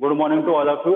Good morning to all of you.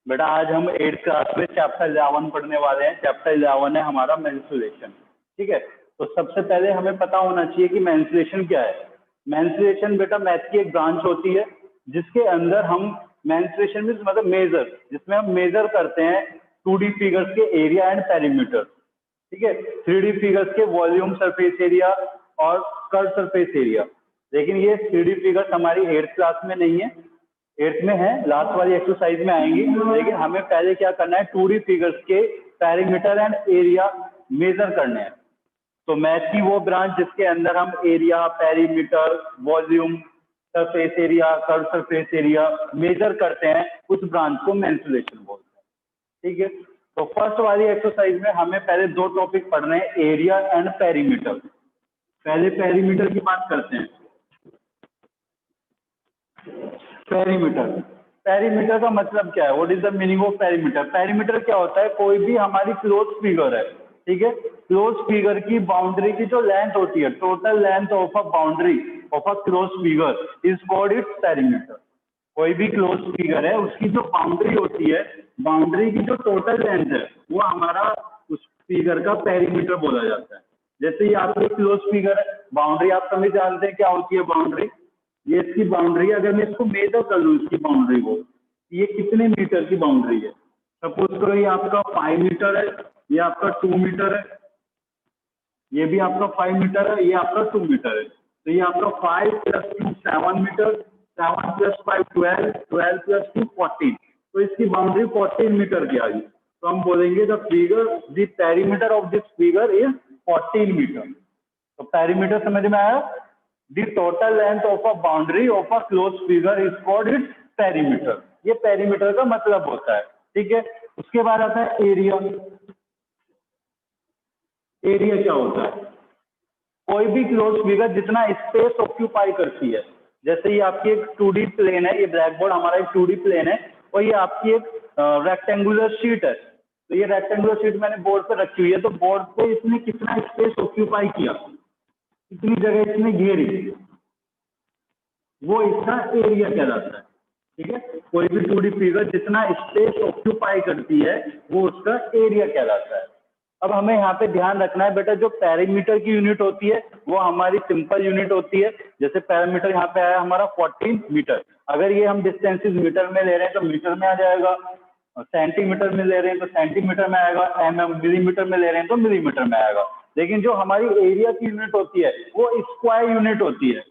बेटा आज हम 8th क्लास में चैप्टर 11 पढ़ने वाले हैं। चैप्टर 11 है हमारा मेंस्ट्रुएशन। ठीक है, तो सबसे पहले हमें पता होना चाहिए कि मेंस्ट्रुएशन क्या है। मेंस्ट्रुएशन बेटा मैथ की एक ब्रांच होती है जिसके अंदर हम मेंस्ट्रुएशन मींस मतलब मेजर, जिसमें हम मेजर करते हैं 2D फिगर्स के एरिया एंड पेरीमीटर। ठीक है, 3D फिगर्स के वॉल्यूम, सरफेस एरिया और कर्व सरफेस एरिया। लेकिन ये 3D फिगर्स हमारी 8th क्लास में नहीं है, 8th में है, लास्ट वाली एक्सरसाइज में आएंगी। लेकिन हमें पहले क्या करना है, 2D फिगर्स के पेरीमीटर एंड एरिया मेजर करने हैं। तो मैथ की वो ब्रांच जिसके अंदर हम area, perimeter, volume, surface area, curve surface area measure करते हैं, उस ब्रांच को मेंस्ट्रुएशन बोलते हैं। ठीक है, तो फर्स्ट वाली एक्सरसाइज में हमें पहले दो टॉपिक पढ़ने हैं, एरिया एंड पेरीमीटर। पहले पेरीमीटर की बात करते हैं। पेरीमीटर, पेरीमीटर का मतलब क्या है? What is the meaning of perimeter? Perimeter क्या होता है? कोई भी हमारी क्लोज फिगर है, ठीक है, क्लोज फिगर की बाउंड्री की जो लेंथ होती है, total length of a boundary of a closed figure is called its perimeter. कोई भी क्लोज फिगर है उसकी जो बाउंड्री होती है, बाउंड्री की जो टोटल लेंथ है, वो हमारा उस फिगर का पेरीमीटर बोला जाता है। जैसे ये आपकी क्लोज फिगर है, बाउंड्री आप सभी जानते हैं क्या होती है बाउंड्री। ये इसकी बाउंड्री, अगर मैं इसको मेजर कर लूँ इसकी बाउंड्री को, ये कितने मीटर की बाउंड्री है? सपोज करो ये आपका 5 मीटर है, ये आपका 2 मीटर है, ये भी आपका 5 मीटर है, ये आपका 2 मीटर है। तो ये आपका 5 + 2 7 मीटर, 7 + 5 12, 12 + 2 14। तो इसकी बाउंड्री 14 मीटर की आ गई। तो हम बोलेंगे the figure, the perimeter of this figure is 14 metre. तो पेरीमीटर समझ में आया? The total length of a boundary of a closed figure is called its perimeter. ये पेरीमीटर का मतलब होता है। ठीक है, उसके बाद आता है एरिया। एरिया क्या होता है? कोई भी क्लोज फिगर जितना स्पेस ऑक्यूपाई करती है। जैसे ये आपकी एक 2D प्लेन है, ये ब्लैक बोर्ड हमारा एक 2D प्लेन है, और ये आपकी एक रेक्टेंगुलर शीट है। तो ये रेक्टेंगुलर शीट मैंने बोर्ड पर रखी हुई है, तो बोर्ड पे इसने कितना स्पेस ऑक्यूपाई किया, कितनी जगह इसने घेरी, वो इसका एरिया कहलाता है। ठीक है, कोई भी 2D फिगर जितना स्पेस ऑक्यूपाई करती है वो उसका एरिया कहलाता है। अब हमें यहाँ पे ध्यान रखना है बेटा, जो पेरीमीटर की यूनिट होती है वो हमारी सिंपल यूनिट होती है। जैसे पेरीमीटर यहाँ पे आया हमारा 14 मीटर। अगर ये हम डिस्टेंसेस मीटर में ले रहे हैं तो मीटर में आ जाएगा, सेंटीमीटर में ले रहे हैं तो सेंटीमीटर में आएगा, मिलीमीटर में ले रहे हैं तो मिलीमीटर में आएगा। लेकिन जो हमारी एरिया की यूनिट होती है वो स्क्वायर यूनिट होती है।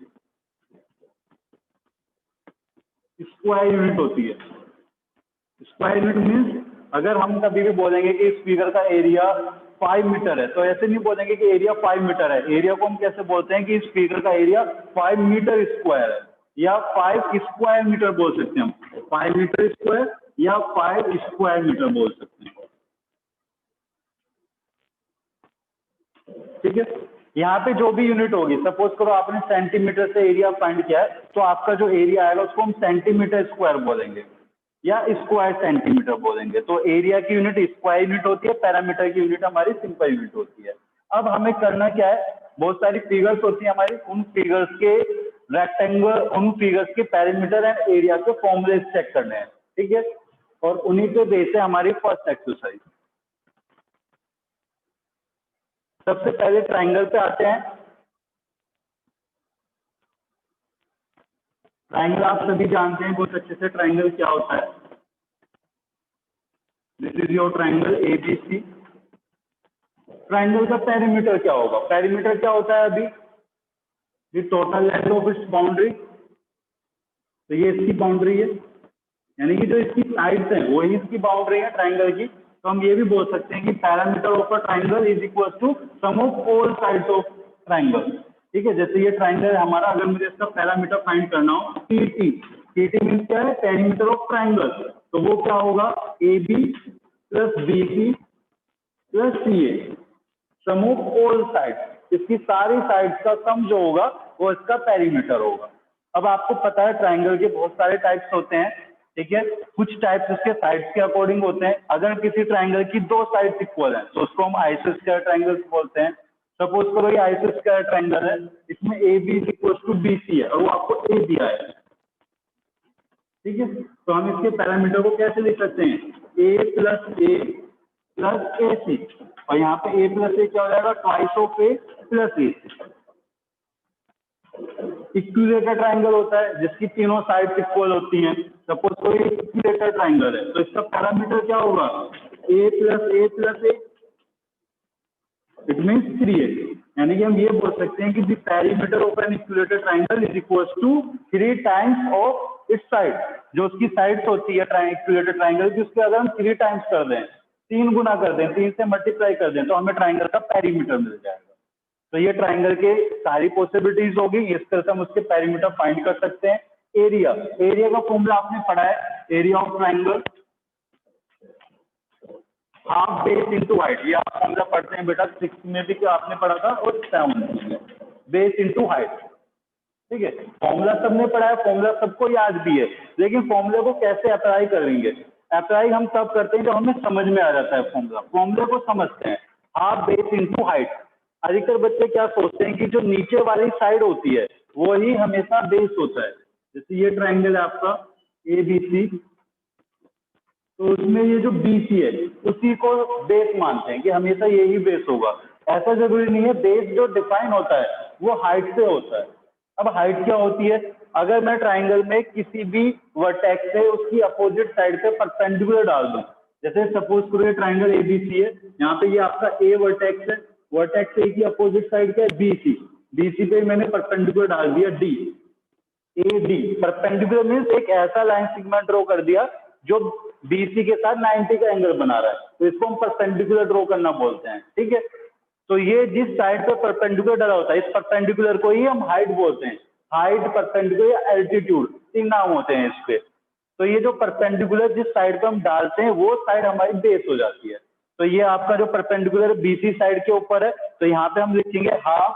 स्क्वायर यूनिट होती है। स्क्वायर यूनिट मीन्स अगर हम कभी भी बोलेंगे कि इस फिगर का एरिया 5 मीटर है, तो ऐसे नहीं बोलेंगे कि एरिया 5 मीटर है। एरिया को हम कैसे बोलते हैं कि इस फिगर का एरिया 5 मीटर स्क्वायर है, या 5 स्क्वायर मीटर बोल सकते हैं हम। 5 मीटर स्क्वायर या 5 स्क्वायर मीटर बोल सकते हैं। ठीक है, यहाँ पे जो भी यूनिट होगी, सपोज करो आपने सेंटीमीटर से एरिया फाइंड किया है, तो आपका जो एरिया आएगा उसको हम सेंटीमीटर स्क्वायर बोलेंगे या स्क्वायर सेंटीमीटर बोलेंगे। तो एरिया की यूनिट स्क्वायर यूनिट होती है, पैरामीटर की यूनिट हमारी सिंपल यूनिट होती है। अब हमें करना क्या है, बहुत सारी फिगर्स होती है हमारी, उन फिगर्स के रेक्टेंगल, उन फिगर्स के पैरामीटर एंड एरिया के फॉर्मूले चेक करने हैं। ठीक है, और उन्हीं के बेस है हमारी फर्स्ट एक्सरसाइज। सबसे पहले ट्राइंगल पे आते हैं। ट्राइंगल आप सभी जानते हैं बहुत अच्छे से, ट्राइंगल क्या होता है। This is your triangle ABC। Triangle का पेरीमीटर क्या होगा? पेरीमीटर क्या होता है अभी? The total length of its boundary. तो ये इसकी बाउंड्री है, यानी कि जो इसकी साइड्स हैं वही इसकी बाउंड्री है ट्राइंगल की। तो हम ये भी बोल सकते हैं कि parameter of a triangle is equal to sum of all sides of triangle. ठीक है, जैसे ये ट्राइंगल हमारा, अगर मुझे इसका पैरामीटर फाइंड करना हो, TT मीन्स क्या है? Perimeter of triangle. तो वो क्या होगा? AB + BC + CA, sum of all sides. इसकी सारी साइड्स का सम जो होगा वो इसका पेरीमीटर होगा। अब आपको पता है ट्राइंगल के बहुत सारे टाइप्स होते हैं। ठीक है, कुछ टाइप्स उसके साइड्स के अकॉर्डिंग होते हैं। अगर किसी ट्राइंगल की दो साइड्स इक्वल हैं तो उसको हम आइसोस्क्वायर ट्राइंगल बोलते हैं। सपोज करो ये आइसोस्क्वायर ट्राइंगल है, इसमें AB = BC है और वो आपको A दिया है। ठीक है, तो हम इसके पैरामीटर को कैसे लिख सकते हैं, a प्लस ए सी, और यहाँ पे a प्लस ए क्या हो जाएगा, twice of A plus A C. Equilateral triangle होता है जिसकी तीनों साइड्स इक्वल होती हैं। सपोज कोई इक्विलेटरल ट्राइंगल है तो इसका पैरामीटर क्या होगा, a plus a, it means 3a। यानी कि हम ये बोल सकते हैं कि the perimeter of an equilateral triangle is equals to 3 times of its side. जो उसकी साइड्स होती है इक्विलेटरल ट्राइंगल की, उसके अगर हम 3 टाइम्स कर दें, 3 गुना कर दें, 3 से मल्टीप्लाई कर दें, तो हमें ट्राइंगल का पेरीमीटर मिल जाएगा। तो ये ट्राइंगल के सारी पॉसिबिलिटीज होगी, इस तरह से हम उसके पेरीमीटर फाइंड कर सकते हैं। एरिया का फॉर्मूला आपने पढ़ा है, area of triangle half base into height. ये आप फॉर्मूला पढ़ते हैं बेटा, 6 में भी आपने पढ़ा था और 7 में, बेस इंटू हाइट। ठीक है, फॉर्मूला सबने पढ़ा है, फॉर्मूला सबको याद भी है, लेकिन फॉर्मूले को कैसे अप्लाई करेंगे, अप्लाई हम तब करते हैं जब हमें समझ में आ जाता है फॉर्मूला। फॉर्मूले को समझते हैं, हाफ बेस इंटू हाइट। अधिकतर बच्चे क्या सोचते हैं कि जो नीचे वाली साइड होती है वो ही हमेशा बेस होता है। जैसे ये ट्राइंगल है आपका ABC, तो उसमें ये जो BC है उसी को बेस मानते हैं कि हमेशा यही बेस होगा। ऐसा जरूरी नहीं है, बेस जो डिफाइन होता है वो हाइट से होता है। अब हाइट क्या होती है, अगर मैं ट्राइंगल में किसी भी वर्टेक्स से उसकी अपोजिट साइड पे परपेंडिकुलर डाल दूं, जैसे सपोज करो ये ट्राइंगल ABC है, यहाँ पे ये आपका A वर्टेक्स है, वर्टेक्स A की अपोजिट साइड क्या है BC पे मैंने परपेंडिकुलर डाल दिया D, AD। परपेंडिकुलर मीन्स एक ऐसा लाइन सेगमेंट ड्रॉ कर दिया जो BC के साथ 90 का एंगल बना रहा है, तो इसको हम परपेंडिकुलर ड्रॉ करना बोलते हैं। ठीक है, तो ये जिस साइड पे परपेंडिकुलर डाला होता है, इस परपेंडिकुलर को ही हम हाइट बोलते हैं। हाइट, परपेंडिकुलर या एल्टीट्यूड, 3 नाम होते हैं इसके। तो ये जो परपेंडिकुलर जिस साइड पे हम डालते हैं वो साइड हमारी बेस हो जाती है। तो ये आपका जो परपेंडिकुलर BC साइड के ऊपर है, तो यहाँ पे हम लिखेंगे हाफ,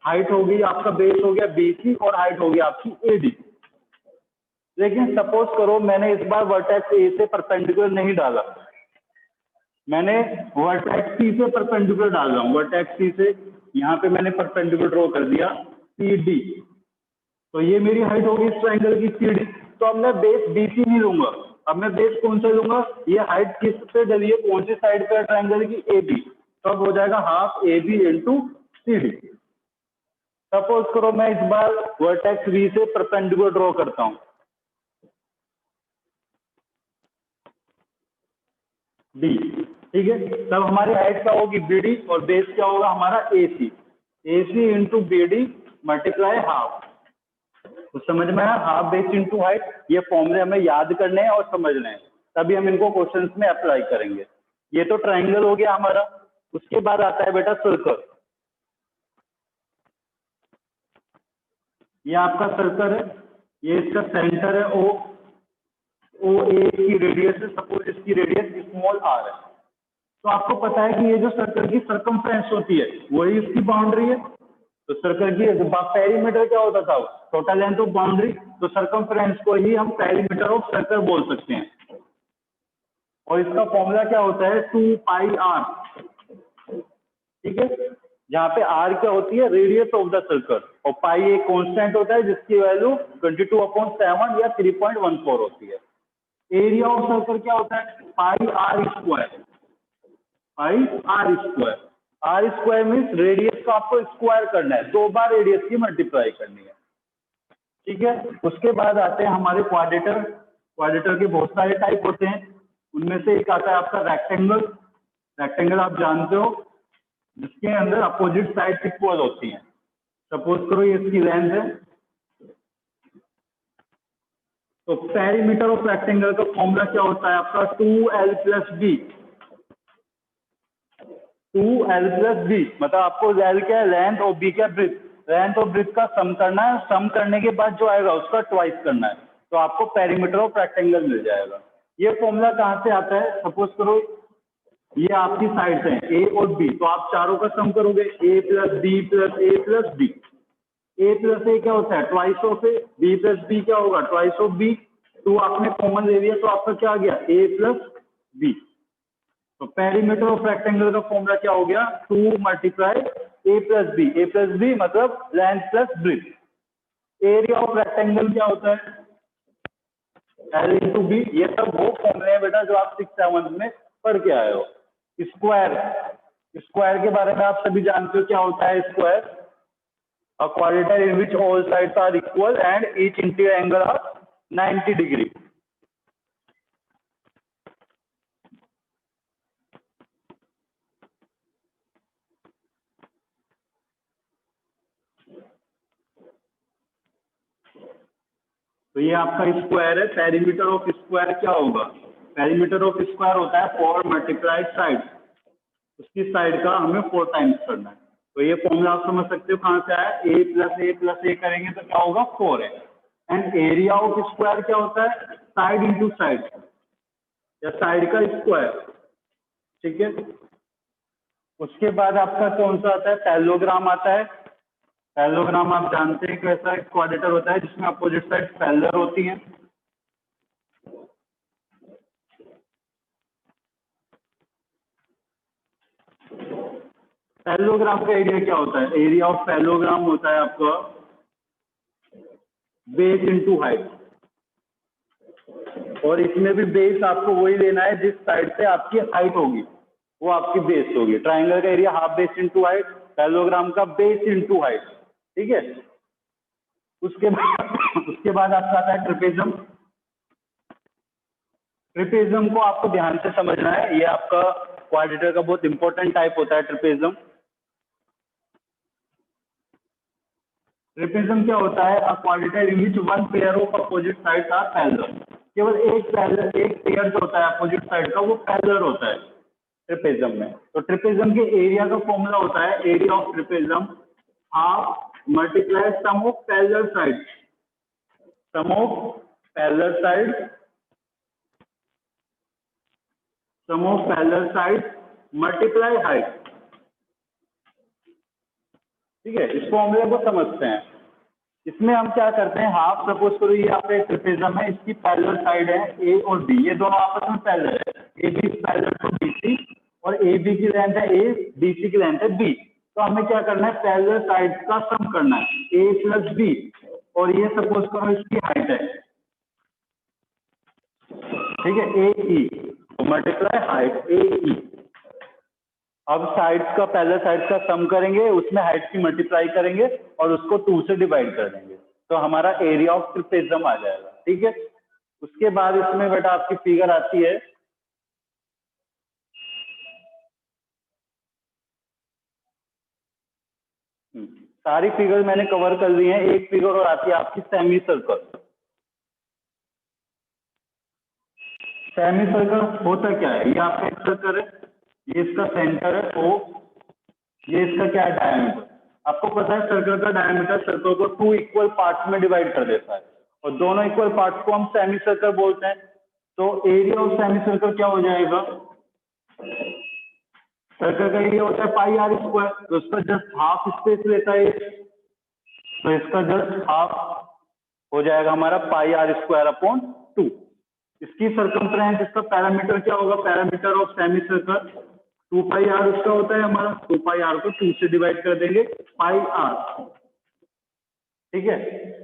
हाइट हो गई आपका, बेस हो गया BC और हाइट हो गई आपकी AD। लेकिन सपोज करो मैंने इस बार वर्टेक्स A से परपेंडिकुलर नहीं डाला, मैंने वर्टेक्स C से परपेंडिकुलर डाल रहा हूँ। वर्टेक्स C से यहाँ पे मैंने परपेंडिकुलर ड्रॉ कर दिया CD, तो ये मेरी हाइट होगी इस ट्राइंगल की CD। तो अब मैं बेस BC नहीं लूंगा, अब मैं बेस कौन सा लूंगा, ये हाइट किस पे डली है, कौन सी साइड पे ट्राइंगल की, AB। तो अब हो जाएगा half AB into CD। Suppose करो मैं इस बार वर्टेक्स V से परपेंडिकुलर ड्रॉ करता हूँ D, ठीक है, तब हमारी हाइट क्या होगी BD और बेस क्या होगा हमारा AC into BD multiply half. तो समझ में आया, हाफ बेस इंटू हाइट। ये फॉर्मूले हमें याद करने हैं और समझने हैं, तभी हम इनको क्वेश्चंस में अप्लाई करेंगे। ये तो ट्राइंगल हो गया हमारा। उसके बाद आता है बेटा सर्कल। ये आपका सर्कल है, ये इसका सेंटर है ओ ए की रेडियस है, सपोज इसकी रेडियस स्मॉल r है। तो आपको पता है कि ये जो सर्कल की सरकमफ्रेंस होती है वही इसकी बाउंड्री है। तो सर्कल की पेरीमीटर क्या होता था, टोटल लेंथ ऑफ बाउंड्री। तो सरकमफ्रेंस को ही हम पेरीमीटर ऑफ सर्कल बोल सकते हैं। और इसका फॉर्मूला क्या होता है, 2πr। ठीक है, जहाँ पे r क्या होती है, रेडियस ऑफ द सर्कल, और पाई एक कांस्टेंट होता है जिसकी वैल्यू 22/7 या 3.14 होती है। एरिया ऑफ सर्कल क्या होता है, pi r square. R square means radius को आपको स्क्वायर करना है, 2 बार रेडियस की मल्टीप्लाई करनी है। ठीक है, उसके बाद आते हैं हमारे क्वाड्रेटर। क्वाड्रेटर के बहुत सारे टाइप होते हैं, उनमें से एक आता है आपका रेक्टेंगल। रेक्टेंगल आप जानते हो, जिसके अंदर अपोजिट साइड इक्वल होती हैं। सपोज करो ये इसकी लेंथ है, तो पेरीमीटर ऑफ रेक्टेंगल का फॉर्मूला क्या होता है आपका, 2l + b। 2l + b मतलब आपको l क्या है, लेंथ, और b क्या, ब्रिथ। लेंथ और ब्रिथ का सम करना है, सम करने के बाद जो आएगा उसका ट्वाइस करना है, तो आपको पेरीमीटर ऑफ रेक्टेंगल मिल जाएगा। ये फॉर्मूला कहाँ से आता है, सपोज करो ये आपकी साइड्स हैं A और B, तो आप चारों का सम करोगे, A + B + A + B। A + A क्या होता है, twice of A। B + B क्या होगा, ट्वाइस ऑफ B। तो आपने कॉमन ले लिया, तो आपका क्या आ गया, A + B। तो पेरीमीटर ऑफ रेक्टेंगल का फॉर्मूला क्या हो गया, 2 × A + B। A + B मतलब length plus breadth. Area of rectangle क्या होता है, L इंटू बी, ये सब वो फॉर्मूले हैं बेटा जो आप 6th-7th में पढ़ के आए हो। स्क्वायर, स्क्वायर के बारे में आप सभी जानते हो क्या होता है square? A quadrature in which all sides are equal and each interior angle are 90 degree. तो ये आपका स्क्वायर है। पेरीमीटर ऑफ स्क्वायर क्या होगा? पेरीमीटर ऑफ स्क्वायर होता है 4 मल्टीप्लाई साइड, उसकी साइड का हमें 4 टाइम्स करना है। तो ये फॉर्मूला आप समझ सकते हो कहाँ से आया, a प्लस ए करेंगे तो क्या होगा 4 है। एंड एरिया ऑफ स्क्वायर क्या होता है? साइड इंटू साइड या साइड का स्क्वायर, ठीक है। उसके बाद आपका कौन सा आता है? पैरेललोग्राम आता है। पैरेललोग्राम आप जानते हैं कैसा एक क्वाड्रेटर होता है जिसमें अपोजिट साइड पैरेलल होती हैं। पैरेललोग्राम का एरिया क्या होता है? एरिया ऑफ पैरेललोग्राम होता है आपका बेस इनटू हाइट, और इसमें भी बेस आपको वही लेना है जिस साइड से आपकी हाइट होगी वो आपकी बेस होगी। ट्राइंगल का area half base into height, parallelogram का बेस इनटू हाइट, ठीक है। उसके बाद आपका आता है ट्रेपेजम। ट्रेपेजम को आपको ध्यान से समझना है, ये आपका क्वाड्रेटर का बहुत इंपॉर्टेंट टाइप होता है ट्रेपेजम। ट्रेपेजम क्या होता है? A quadrilateral in which one pair of opposite sides are parallel. केवल एक पेयर जो होता है अपोजिट साइड का वो पैरेलल होता है ट्रेपेजम में। तो ट्रेपेजम के एरिया का फॉर्मूला होता है area of trapezium half multiply sum of parallel side, sum of parallel side, sum of parallel side multiply height, ठीक है। इस फॉर्मूले को समझते हैं। इसमें हम क्या करते हैं, हाफ सपोज करो ये आपका एक ट्रेपेजम है, इसकी पैरेलल साइड है ए और बी, ये दोनों आपस में पैरेलल है, A B parallel to B C, और ए बी की लेंथ है ए, बी सी की लेंथ है बी। तो हमें क्या करना है? पैरेलल साइड का सम करना है, ए प्लस बी, और ये सपोज करो इसकी हाइट है, ठीक है, ए ई, मल्टीप्लाई हाइट ए ई। अब साइड्स का पैरेलल साइड्स का सम करेंगे, उसमें हाइट की मल्टीप्लाई करेंगे और उसको 2 से डिवाइड कर देंगे, तो हमारा एरिया ऑफ ट्रेपेजम आ जाएगा, ठीक है। उसके बाद इसमें बेटा आपकी फिगर आती है सारी फिगर मैंने कवर कर ली है। एक फिगर और आती है आपकी सेमी सर्कल। सेमी सर्कल होता क्या है? ये आपका एक सर्कल है, ये इसका सेंटर है ओ, ये इसका क्या है? डायमीटर। आपको पता है सर्कल का डायमीटर सर्कल को 2 इक्वल पार्ट्स में डिवाइड कर देता है, और दोनों इक्वल पार्ट्स को हम सेमी सर्कल बोलते हैं। तो एरिया ऑफ सेमी सर्कल क्या हो जाएगा? सर्कल का एरिया होता है पाई आर स्क्वायर, तो उसका जस्ट हाफ स्पेस लेता है, तो इसका जस्ट हाफ हो जाएगा हमारा पाई आर स्क्वायर अपॉन 2। इसकी सर्कमफ्रेंस, इसका पैरामीटर क्या होगा? Parameter of semi circle 2 pi R उसका होता है हमारा, 2 पाई आर को 2 से डिवाइड कर देंगे पाई आर, ठीक है।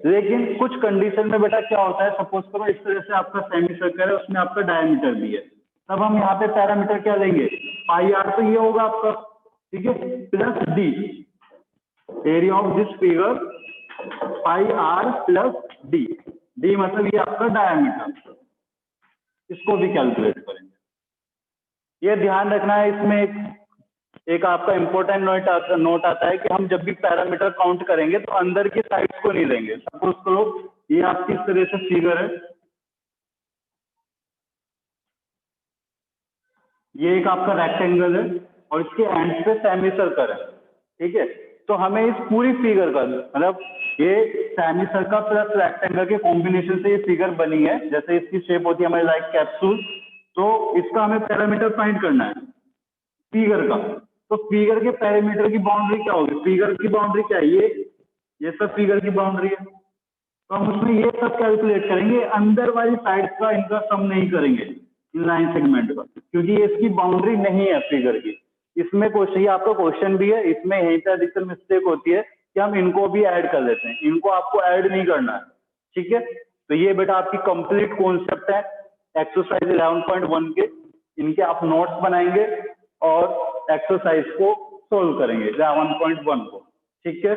लेकिन कुछ कंडीशन में बेटा क्या होता है, सपोज करो इस तरह से आपका सेमी सर्कल है, उसमें आपका डायमीटर भी है, तब हम यहाँ पे पैरामीटर क्या लेंगे? पाई आर, तो ये होगा आपका, ठीक है, plus D, area of this figure pi R plus D, D मतलब ये आपका डायमीटर, इसको भी कैलकुलेट करेंगे। ये ध्यान रखना है, इसमें एक आपका इंपॉर्टेंट नोट आता है कि हम जब भी पैरामीटर काउंट करेंगे तो अंदर की साइड्स को नहीं लेंगे। सपोज करो ये आपकी इस तरह से फिगर है, ये एक आपका रेक्टेंगल है और इसके एंड पे सेमी सर्कल है, ठीक है। तो हमें इस पूरी फिगर का मतलब ये सेमी सर्कल प्लस रेक्टेंगल के कॉम्बिनेशन से ये फिगर बनी है, जैसे इसकी शेप होती है हमारी लाइक कैप्सूल, तो इसका हमें पैरामीटर फाइंड करना है फिगर का। तो फिगर के पैरामीटर की बाउंड्री क्या होगी? फिगर की बाउंड्री क्या है? ये सब फिगर की बाउंड्री है, तो हम उसमें ये सब कैलकुलेट करेंगे, अंदर वाली साइड का इनका सम नहीं करेंगे इन लाइन सेगमेंट का, क्योंकि ये इसकी बाउंड्री नहीं है फिगर की। इसमें क्वेश्चन, ये आपका क्वेश्चन भी है, इसमें यहीं पे अधिकतर मिस्टेक होती है कि हम इनको भी ऐड कर लेते हैं, इनको आपको ऐड नहीं करना है, ठीक है। तो ये बेटा आपकी कंप्लीट कॉन्सेप्ट है एक्सरसाइज 11.1 के। इनके आप नोट्स बनाएंगे और एक्सरसाइज को सोल्व करेंगे 11.1 को, ठीक है।